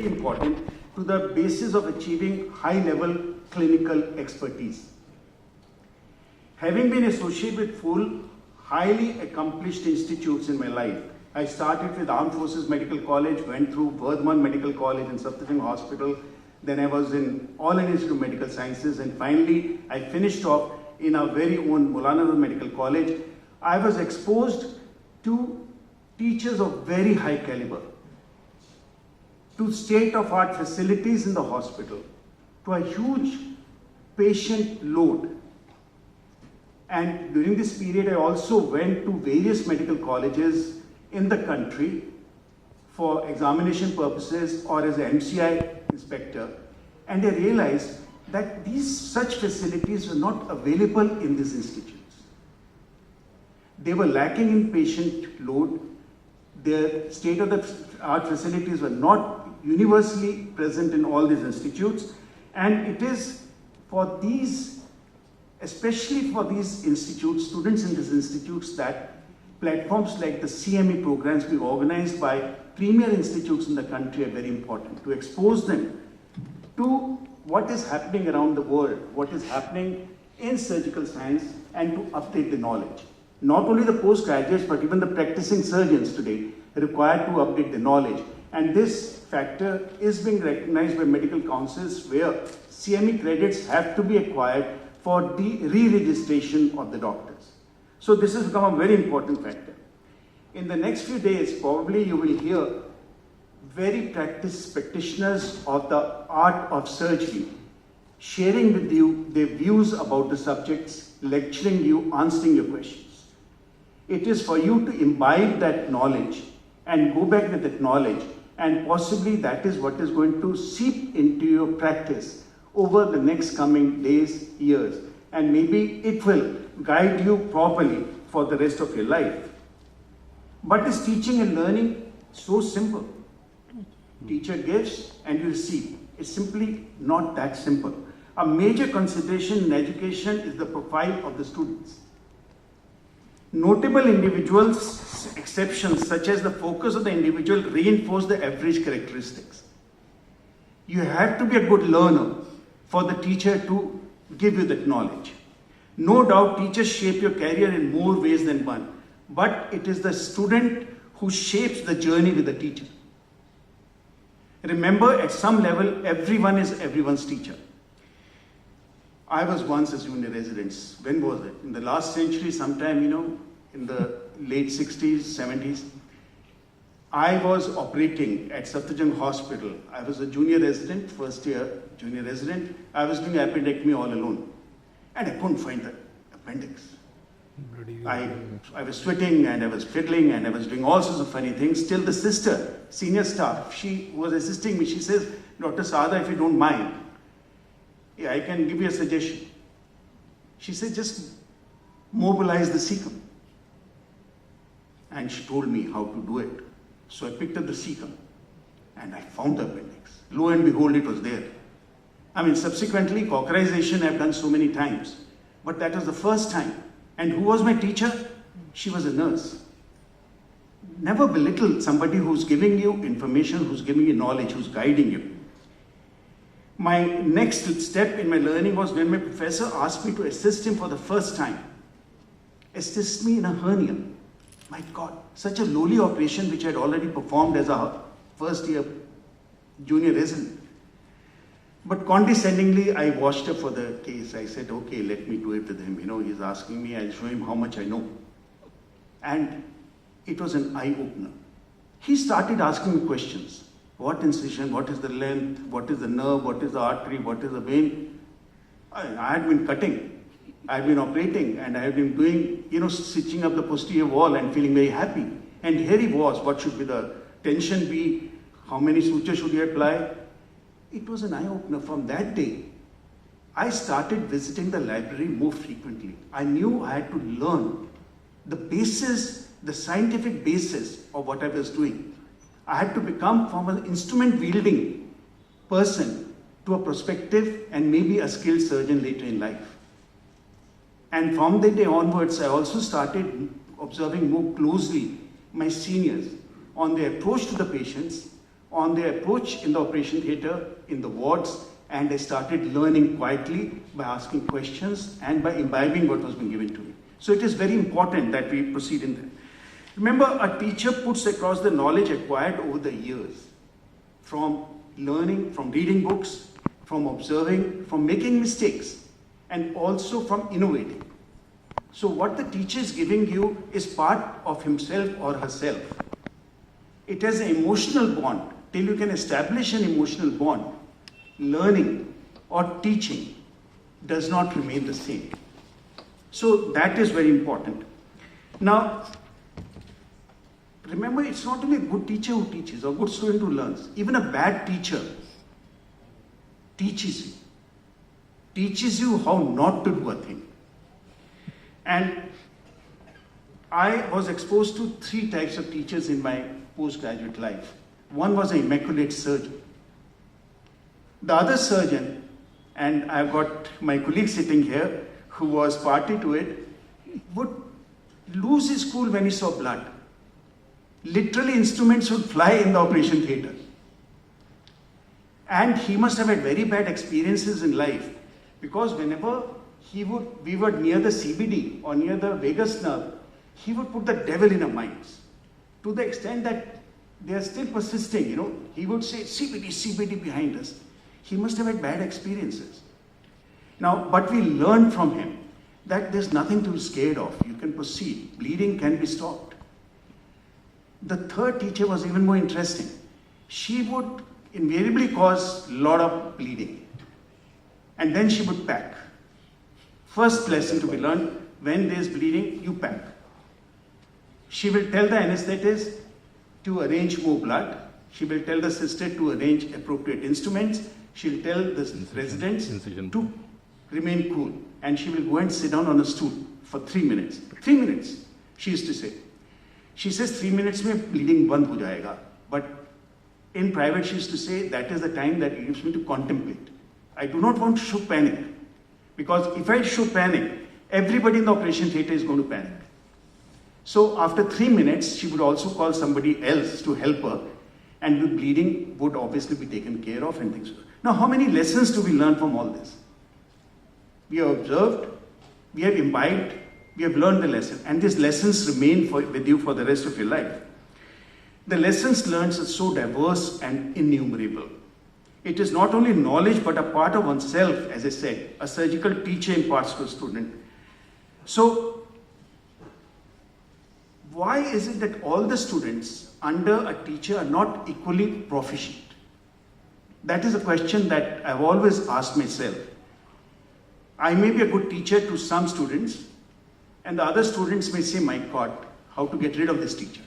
important to the basis of achieving high-level clinical expertise. Having been associated with full, highly accomplished institutes in my life, I started with Armed Forces Medical College, went through Vardhaman Medical College and Safdarjung Hospital, then I was in All India Institute of Medical Sciences, and finally I finished off in our very own Maulana Medical College. I was exposed to teachers of very high caliber, to state-of-art facilities in the hospital, to a huge patient load. And during this period, I also went to various medical colleges in the country for examination purposes or as an MCI inspector. And I realized that such facilities were not available in these institutes. They were lacking in patient load. Their state-of-the-art facilities were not universally present in all these institutes, and it is for these, especially for these institutes, students in these institutes, that platforms like the CME programs being organized by premier institutes in the country are very important, to expose them to what is happening around the world, what is happening in surgical science, and to update the knowledge. Not only the postgraduates, but even the practicing surgeons today are required to update the knowledge. And this factor is being recognized by medical councils, where CME credits have to be acquired for the re-registration of the doctors. So this has become a very important factor. In the next few days, probably you will hear very practiced practitioners of the art of surgery sharing with you their views about the subjects, lecturing you, answering your questions. It is for you to imbibe that knowledge and go back with that knowledge, and possibly that is what is going to seep into your practice over the next coming days, years, and maybe it will guide you properly for the rest of your life. But is teaching and learning so simple? Teacher gives and you receive. It's simply not that simple. A major consideration in education is the profile of the students. Notable individuals, exceptions such as the focus of the individual, reinforce the average characteristics. You have to be a good learner for the teacher to give you that knowledge. No doubt teachers shape your career in more ways than one, but it is the student who shapes the journey with the teacher. Remember, at some level, everyone is everyone's teacher. I was once a junior resident. When was it? In the last century, sometime, in the late 60s, 70s. I was operating at Safdarjung Hospital. I was a junior resident, first year junior resident. I was doing appendectomy all alone. And I couldn't find the appendix. I was sweating and I was fiddling and I was doing all sorts of funny things. Till the sister, senior staff, she was assisting me. She says, Dr. Sada, if you don't mind, yeah, I can give you a suggestion. She said, just mobilize the cecum. And she told me how to do it. So I picked up the cecum and I found the appendix. Lo and behold, it was there. I mean, subsequently, cauterization I've done so many times. But that was the first time. And who was my teacher? She was a nurse. Never belittle somebody who's giving you information, who's giving you knowledge, who's guiding you. My next step in my learning was when my professor asked me to assist him for the first time. Assist me in a hernia. My God, such a lowly operation which I had already performed as a first year junior resident. But condescendingly, I watched up for the case. I said, okay, let me do it with him. He's asking me, I'll show him how much I know. And it was an eye-opener. He started asking me questions. What incision, what is the length, what is the nerve, what is the artery, what is the vein? I had been cutting, I had been operating, and I had been doing, stitching up the posterior wall and feeling very happy. And here he was, what should be the tension be, how many sutures should he apply? It was an eye-opener. From that day, I started visiting the library more frequently. I knew I had to learn the basis, the scientific basis of what I was doing. I had to become from an instrument-wielding person to a prospective and maybe a skilled surgeon later in life. And from that day onwards, I also started observing more closely my seniors on their approach to the patients, on their approach in the operation theatre, in the wards, and I started learning quietly by asking questions and by imbibing what was being given to me. So it is very important that we proceed in that. Remember, a teacher puts across the knowledge acquired over the years, from learning, from reading books, from observing, from making mistakes, and also from innovating. So what the teacher is giving you is part of himself or herself. It has an emotional bond. Till you can establish an emotional bond, learning or teaching does not remain the same. So that is very important. Now, remember, it's not only a good teacher who teaches or a good student who learns. Even a bad teacher teaches you how not to do a thing. And I was exposed to 3 types of teachers in my postgraduate life. One was an immaculate surgeon. The other surgeon, and I've got my colleague sitting here who was party to it, would lose his cool when he saw blood. Literally, instruments would fly in the operation theatre. And he must have had very bad experiences in life, because whenever we were near the CBD or near the vagus nerve, he would put the devil in our minds, to the extent that they are still persisting, He would say, CBD, CBD behind us. He must have had bad experiences. Now, but we learned from him that there's nothing to be scared of. You can proceed. Bleeding can be stopped. The third teacher was even more interesting. She would invariably cause a lot of bleeding. And then she would pack. First lesson to be learned, when there's bleeding, you pack. She will tell the anesthetist to arrange more blood. She will tell the sister to arrange appropriate instruments. She will tell the residents to remain cool. And she will go and sit down on a stool for 3 minutes. 3 minutes, she used to say. She says 3 minutes mein bleeding band ho jayega. But in private, she used to say that is the time that it gives me to contemplate. I do not want to show panic. Because if I show panic, everybody in the operation theatre is going to panic. So after 3 minutes, she would also call somebody else to help her, and the bleeding would obviously be taken care of and things. Now, how many lessons do we learn from all this? We have observed, we have imbibed, we have learned the lesson, and these lessons remain with you for the rest of your life. The lessons learned are so diverse and innumerable. It is not only knowledge, but a part of oneself, as I said, a surgical teacher imparts to a student. So, why is it that all the students under a teacher are not equally proficient? That is a question that I've always asked myself. I may be a good teacher to some students, and the other students may say, my God, how to get rid of this teacher?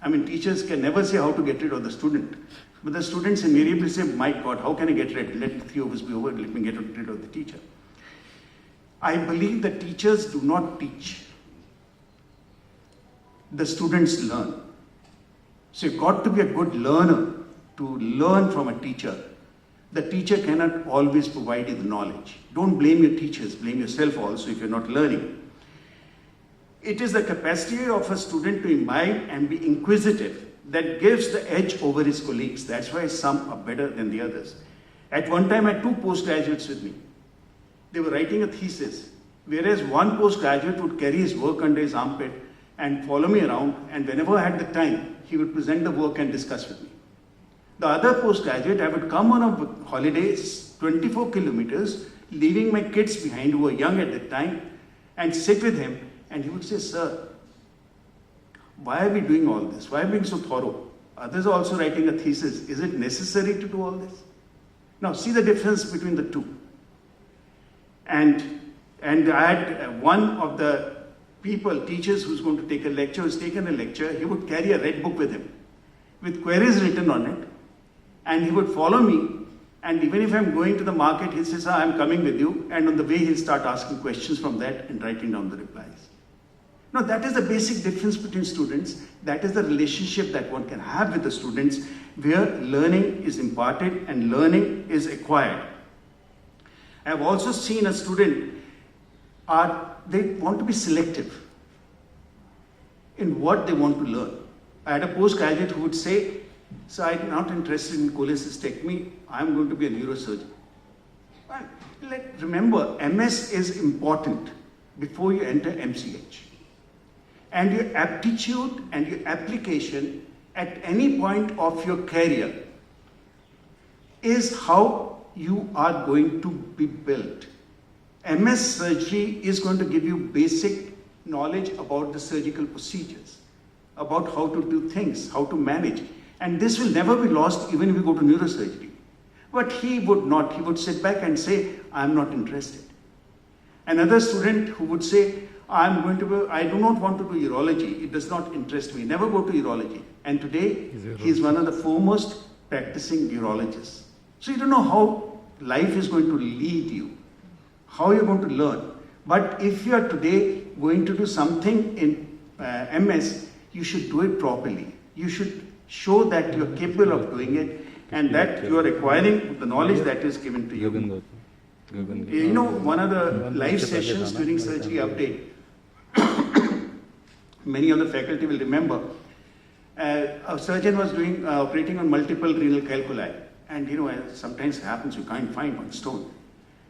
I mean, teachers can never say how to get rid of the student. But the students invariably say, my God, how can I get rid? Let the 3 of us be over, let me get rid of the teacher. I believe that teachers do not teach. The students learn. So you've got to be a good learner to learn from a teacher. The teacher cannot always provide you the knowledge. Don't blame your teachers, blame yourself also if you're not learning. It is the capacity of a student to imbibe and be inquisitive that gives the edge over his colleagues. That's why some are better than the others. At one time, I had 2 postgraduates with me. They were writing a thesis, whereas one postgraduate would carry his work under his armpit and follow me around, and whenever I had the time, he would present the work and discuss with me. The other postgraduate, I would come on a holiday, 24 kilometers, leaving my kids behind who were young at that time, and sit with him, and he would say, sir, why are we doing all this? Why are we being so thorough? Others are also writing a thesis. Is it necessary to do all this? Now, see the difference between the two. And I had one of the teachers who's going to take a lecture, who's taken a lecture, he would carry a red book with him, with queries written on it, and he would follow me, and even if I'm going to the market, he'll say, sir, I'm coming with you, and on the way he'll start asking questions from that and writing down the replies. Now, that is the basic difference between students. That is the relationship that one can have with the students, where learning is imparted and learning is acquired. I have also seen a student, they want to be selective in what they want to learn. I had a postgraduate who would say, So I'm not interested in cholecystectomy, I'm going to be a neurosurgeon. Well, remember, MS is important before you enter MCH. And your aptitude and your application at any point of your career is how you are going to be built. MS surgery is going to give you basic knowledge about the surgical procedures, about how to do things, how to manage. And this will never be lost even if you go to neurosurgery. But he would not. He would sit back and say, I'm not interested. Another student who would say, I do not want to do urology. It does not interest me. Never go to urology. And today, he's one of the foremost practicing urologists. So you don't know how life is going to lead you, how you're going to learn. But if you are today going to do something in MS, you should do it properly. You should show that you're capable of doing it and that you are acquiring the knowledge that is given to you. You know, one of the live sessions during surgery update, many of the faculty will remember, a surgeon was operating on multiple renal calculi. And you know, as sometimes happens, you can't find one stone.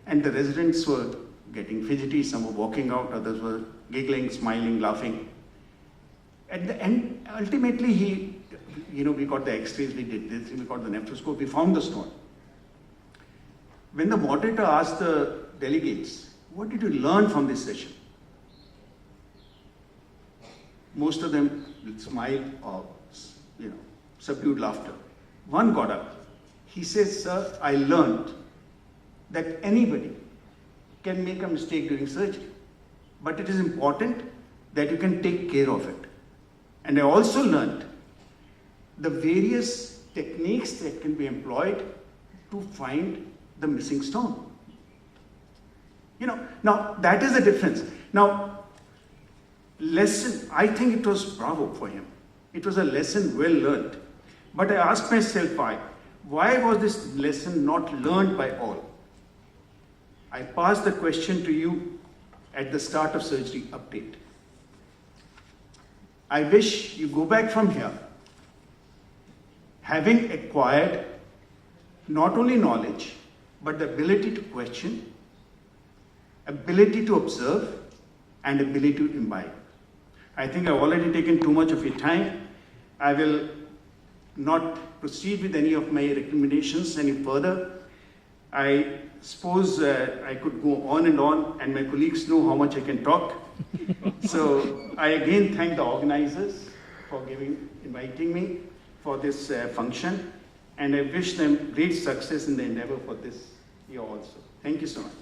And the residents were getting fidgety, some were walking out, others were giggling, smiling, laughing. At the end, ultimately, we got the x-rays, we did this, we got the nephroscope, we found the stone. When the moderator asked the delegates, what did you learn from this session? Most of them smiled or, subdued laughter. One got up. He says, sir, I learned that anybody can make a mistake during surgery, but it is important that you can take care of it. And I also learned the various techniques that can be employed to find the missing stone. Now that is the difference. Now, lesson, I think it was bravo for him. It was a lesson well learned. But I asked myself why was this lesson not learned by all? I passed the question to you at the start of surgery update. I wish you go back from here having acquired not only knowledge, but the ability to question, ability to observe, and ability to imbibe. I think I've already taken too much of your time. I will not proceed with any of my recommendations any further. I suppose I could go on, and my colleagues know how much I can talk. So I again thank the organizers for inviting me for this function, and I wish them great success in the endeavor for this year also. Thank you so much.